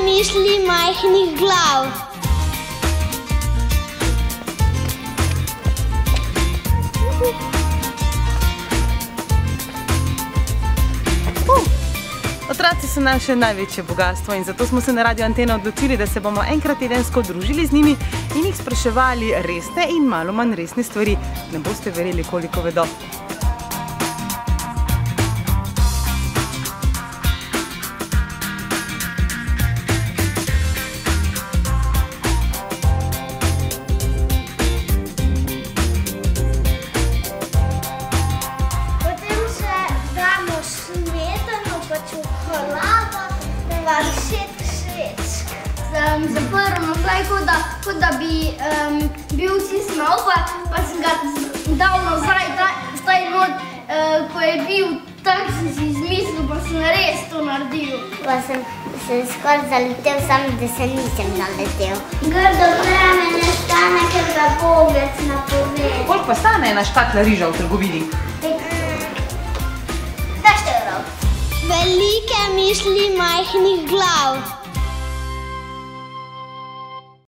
misli majhnih glav. Otroci so naše največje bogastvo in zato smo se na Radio Antena odločili, da se bomo enkrat tedensko družili z njimi in jih spraševali resne in malo manj resne stvari. Ne boste verjeli, koliko vedo. Zaprl nazaj, kot da bi bil vsi smel, pa sem ga dal nazaj, zdaj not, ko je bil, tako sem si izmislil, pa sem res to naredil. Pa sem se skoraj zaletel, samo da se nisem zaletel. Grdo vreme ne stane, ker ga pogled napove. Koliko pa stane ena škatla riža v trgovini? 2 evrov. Velike misli majhnih glav.